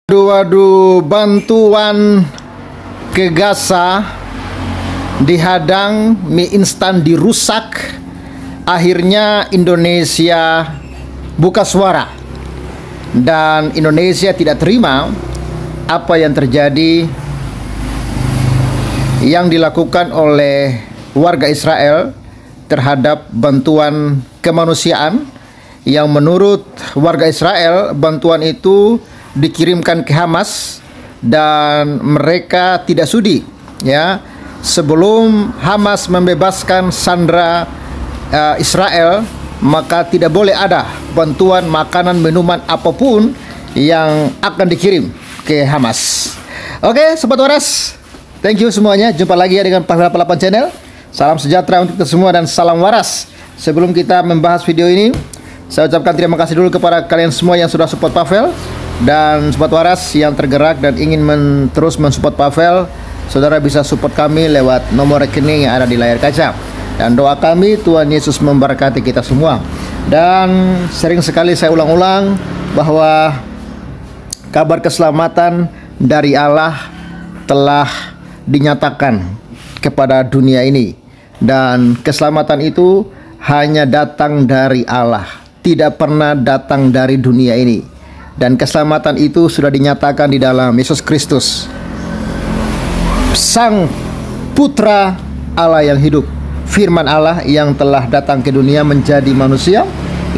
Waduh, bantuan ke Gaza dihadang, mie instan dirusak. Akhirnya Indonesia buka suara, dan Indonesia tidak terima apa yang terjadi, yang dilakukan oleh warga Israel terhadap bantuan kemanusiaan, yang menurut warga Israel bantuan itu dikirimkan ke Hamas dan mereka tidak sudi, ya, sebelum Hamas membebaskan sandera Israel, maka tidak boleh ada bantuan makanan, minuman apapun yang akan dikirim ke Hamas. Oke, Sobat Waras, thank you semuanya. Jumpa lagi ya dengan Pavel 88 Channel. Salam sejahtera untuk kita semua dan salam waras. Sebelum kita membahas video ini, saya ucapkan terima kasih dulu kepada kalian semua yang sudah support Pavel. Dan Sobat Waras yang tergerak dan ingin terus mensupport Pavel, saudara bisa support kami lewat nomor rekening yang ada di layar kaca. Dan doa kami, Tuhan Yesus memberkati kita semua. Dan sering sekali saya ulang-ulang bahwa kabar keselamatan dari Allah telah dinyatakan kepada dunia ini. Dan keselamatan itu hanya datang dari Allah, tidak pernah datang dari dunia ini. Dan keselamatan itu sudah dinyatakan di dalam Yesus Kristus, Sang Putra Allah yang hidup, firman Allah yang telah datang ke dunia menjadi manusia,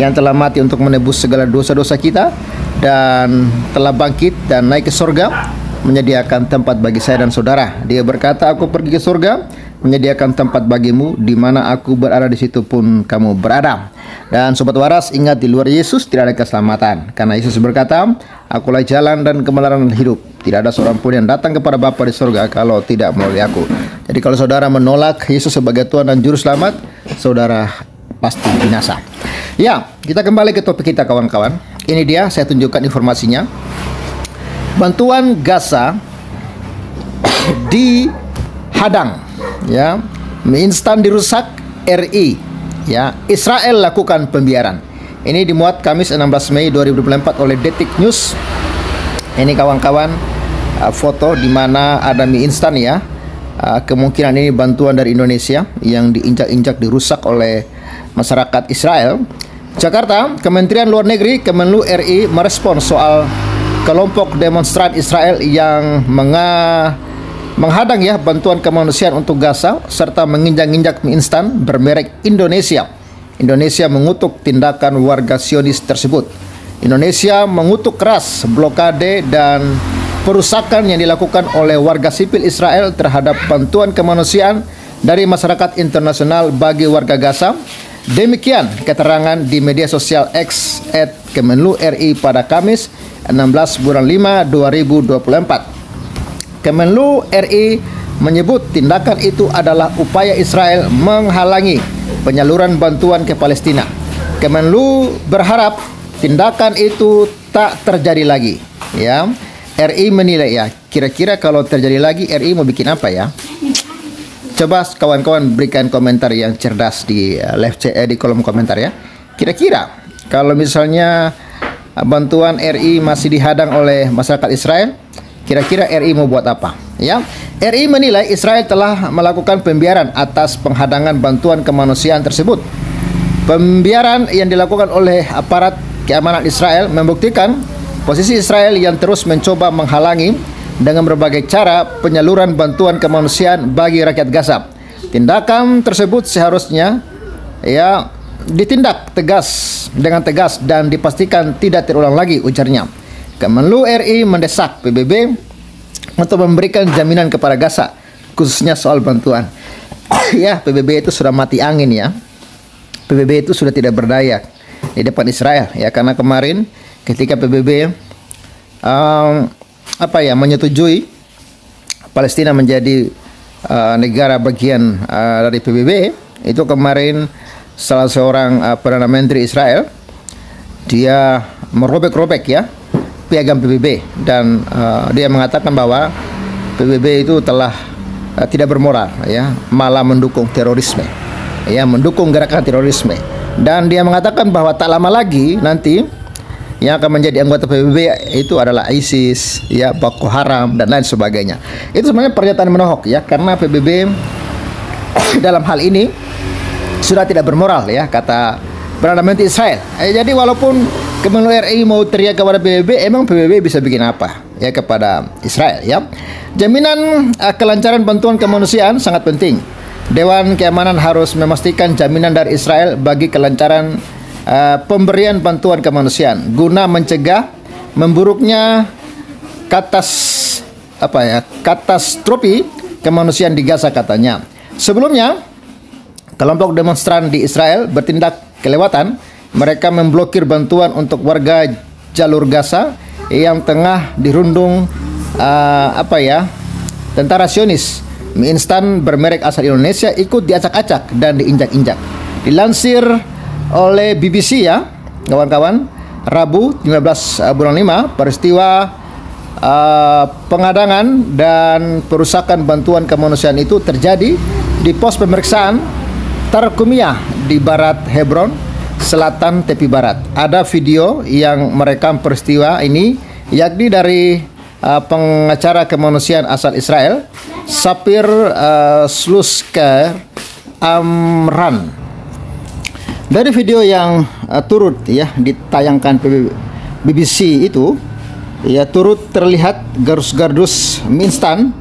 yang telah mati untuk menebus segala dosa-dosa kita, dan telah bangkit dan naik ke surga, menyediakan tempat bagi saya dan saudara. Dia berkata, aku pergi ke surga, menyediakan tempat bagimu, di mana aku berada di situ pun kamu berada. Dan Sobat Waras, ingat, di luar Yesus tidak ada keselamatan, karena Yesus berkata, akulah jalan dan kebenaran dan hidup. Tidak ada seorang pun yang datang kepada Bapa di surga kalau tidak melalui aku. Jadi kalau saudara menolak Yesus sebagai Tuhan dan Juru Selamat, saudara pasti binasa. Ya, kita kembali ke topik kita, kawan-kawan. Ini dia, saya tunjukkan informasinya. Bantuan Gaza dihadang, ya, mie instan dirusak, RI, ya, Israel lakukan pembiaran. Ini dimuat Kamis 16 Mei 2024 oleh Detik News. Ini kawan-kawan, foto di mana ada mie instan, ya. Kemungkinan ini bantuan dari Indonesia yang diinjak-injak, dirusak oleh masyarakat Israel. Jakarta, Kementerian Luar Negeri Kemenlu RI merespons soal kelompok demonstran Israel yang menghadang, ya, bantuan kemanusiaan untuk Gaza serta menginjak-injak mie instan bermerek Indonesia. Indonesia mengutuk tindakan warga Zionis tersebut. Indonesia mengutuk keras blokade dan perusakan yang dilakukan oleh warga sipil Israel terhadap bantuan kemanusiaan dari masyarakat internasional bagi warga Gaza. Demikian keterangan di media sosial X @Kemenlu RI pada Kamis 16 bulan 5 2024. Kemenlu RI menyebut tindakan itu adalah upaya Israel menghalangi penyaluran bantuan ke Palestina. Kemenlu berharap tindakan itu tak terjadi lagi, ya. RI menilai, ya, kira-kira kalau terjadi lagi RI mau bikin apa, ya? Coba kawan-kawan berikan komentar yang cerdas di di kolom komentar, ya. Kira-kira kalau misalnya bantuan RI masih dihadang oleh masyarakat Israel, kira-kira RI mau buat apa, ya? RI menilai Israel telah melakukan pembiaran atas penghadangan bantuan kemanusiaan tersebut. Pembiaran yang dilakukan oleh aparat keamanan Israel membuktikan posisi Israel yang terus mencoba menghalangi dengan berbagai cara penyaluran bantuan kemanusiaan bagi rakyat Gaza. Tindakan tersebut seharusnya, ya, ditindak dengan tegas dan dipastikan tidak terulang lagi, ujarnya. Kemenlu RI mendesak PBB untuk memberikan jaminan kepada Gaza, khususnya soal bantuan. Ya, PBB itu sudah mati angin, ya. PBB itu sudah tidak berdaya di depan Israel, ya, karena kemarin ketika PBB menyetujui Palestina menjadi negara bagian dari PBB, itu kemarin salah seorang Perdana Menteri Israel, dia merobek-robek, ya, piagam PBB, dan dia mengatakan bahwa PBB itu telah tidak bermoral, ya, malah mendukung terorisme, ya, mendukung gerakan terorisme. Dan dia mengatakan bahwa tak lama lagi nanti yang akan menjadi anggota PBB itu adalah ISIS, ya, Boko Haram dan lain sebagainya. Itu sebenarnya pernyataan menohok, ya, karena PBB dalam hal ini sudah tidak bermoral, ya, kata Perdana Menteri Israel. Jadi walaupun Kemenlu RI mau teriak kepada PBB, emang PBB bisa bikin apa, ya, kepada Israel, ya. Jaminan kelancaran bantuan kemanusiaan sangat penting. Dewan Keamanan harus memastikan jaminan dari Israel bagi kelancaran pemberian bantuan kemanusiaan guna mencegah memburuknya katastrofi kemanusiaan di Gaza, katanya. Sebelumnya, kelompok demonstran di Israel bertindak kelewatan. Mereka memblokir bantuan untuk warga jalur Gaza yang tengah dirundung tentara Zionis. Mie instan bermerek asal Indonesia ikut diacak-acak dan diinjak-injak. Dilansir oleh BBC, ya, kawan-kawan, Rabu 15 bulan 5, peristiwa pengadangan dan perusakan bantuan kemanusiaan itu terjadi di pos pemeriksaan Tarkumiyah di barat Hebron, selatan tepi barat. Ada video yang merekam peristiwa ini, yakni dari pengacara kemanusiaan asal Israel, Sapir Slusker Amran. Dari video yang turut, ya, ditayangkan BBC itu, ya, turut terlihat gardus-gardus mie instan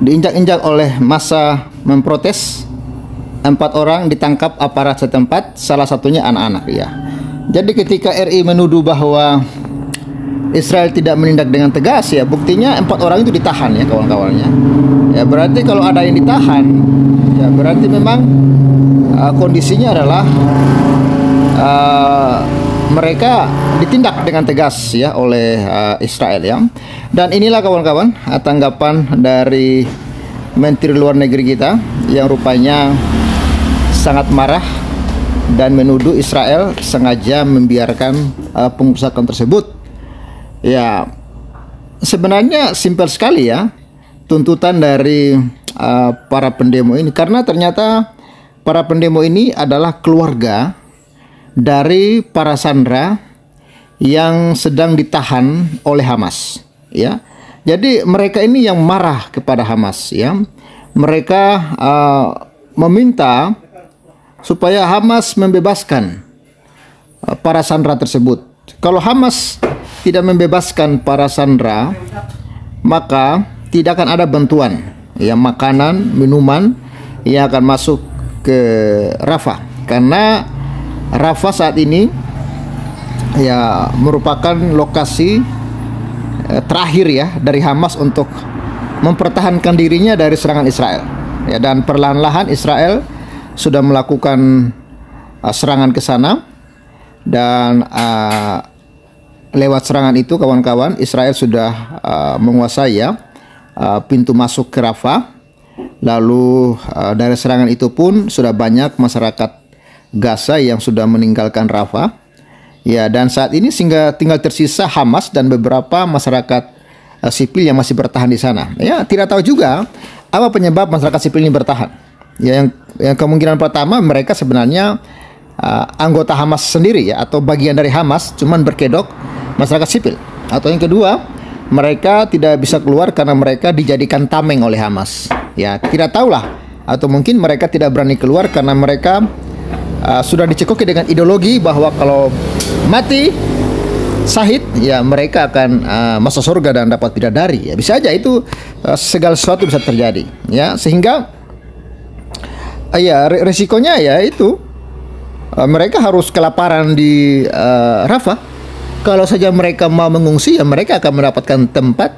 diinjak-injak oleh massa memprotes. 4 orang ditangkap aparat setempat, salah satunya anak-anak, ya. Jadi ketika RI menuduh bahwa Israel tidak menindak dengan tegas, ya, buktinya 4 orang itu ditahan, ya, kawan-kawannya. Ya, berarti kalau ada yang ditahan, ya, berarti memang kondisinya adalah mereka ditindak dengan tegas, ya, oleh Israel, ya. Dan inilah, kawan-kawan, tanggapan dari Menteri Luar Negeri kita yang rupanya sangat marah dan menuduh Israel sengaja membiarkan pengerusakan tersebut. Ya, sebenarnya simpel sekali, ya, tuntutan dari para pendemo ini, karena ternyata para pendemo ini adalah keluarga dari para sandera yang sedang ditahan oleh Hamas, ya. Jadi mereka ini yang marah kepada Hamas, ya. Mereka meminta supaya Hamas membebaskan para sandera tersebut. Kalau Hamas tidak membebaskan para sandera, maka tidak akan ada bantuan, ya, makanan, minuman yang akan masuk ke Rafah, karena Rafah saat ini, ya, merupakan lokasi terakhir, ya, dari Hamas untuk mempertahankan dirinya dari serangan Israel, ya, dan perlahan-lahan Israel sudah melakukan serangan ke sana, dan lewat serangan itu, kawan-kawan, Israel sudah menguasai, ya, pintu masuk ke Rafah. Lalu dari serangan itu pun sudah banyak masyarakat Gaza yang sudah meninggalkan Rafah, ya, dan saat ini sehingga tinggal tersisa Hamas dan beberapa masyarakat sipil yang masih bertahan di sana. Ya, tidak tahu juga apa penyebab masyarakat sipil ini bertahan. Ya, yang kemungkinan pertama, mereka sebenarnya anggota Hamas sendiri, ya, atau bagian dari Hamas, cuman berkedok masyarakat sipil. Atau yang kedua, mereka tidak bisa keluar karena mereka dijadikan tameng oleh Hamas. Ya, tidak tahulah. Atau mungkin mereka tidak berani keluar karena mereka sudah dicekoki dengan ideologi bahwa kalau mati syahid, ya, mereka akan masuk surga dan dapat bidadari. Ya, bisa aja itu, segala sesuatu bisa terjadi, ya, sehingga ya, resikonya, ya, itu mereka harus kelaparan di Rafah. Kalau saja mereka mau mengungsi, ya, mereka akan mendapatkan tempat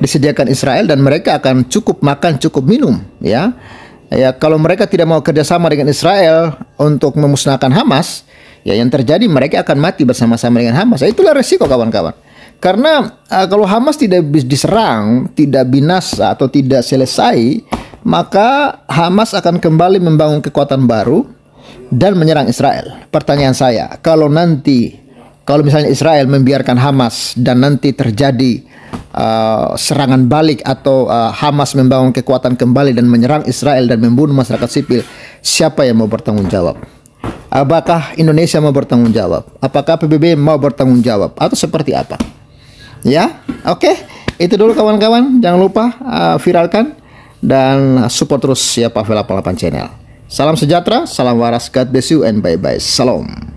disediakan Israel dan mereka akan cukup makan, cukup minum, ya. Ya, kalau mereka tidak mau kerjasama dengan Israel untuk memusnahkan Hamas, ya, yang terjadi mereka akan mati bersama-sama dengan Hamas. Itulah resiko, kawan-kawan. Karena kalau Hamas tidak diserang, tidak binasa atau tidak selesai, maka Hamas akan kembali membangun kekuatan baru dan menyerang Israel. Pertanyaan saya, kalau misalnya Israel membiarkan Hamas dan nanti terjadi serangan balik atau Hamas membangun kekuatan kembali dan menyerang Israel dan membunuh masyarakat sipil, siapa yang mau bertanggung jawab? Apakah Indonesia mau bertanggung jawab? Apakah PBB mau bertanggung jawab? Atau seperti apa? Ya, oke. Itu dulu kawan-kawan. Jangan lupa viralkan dan support terus ya Pak Vela 88 channel. Salam sejahtera, salam waras, God bless you and bye-bye. Salam.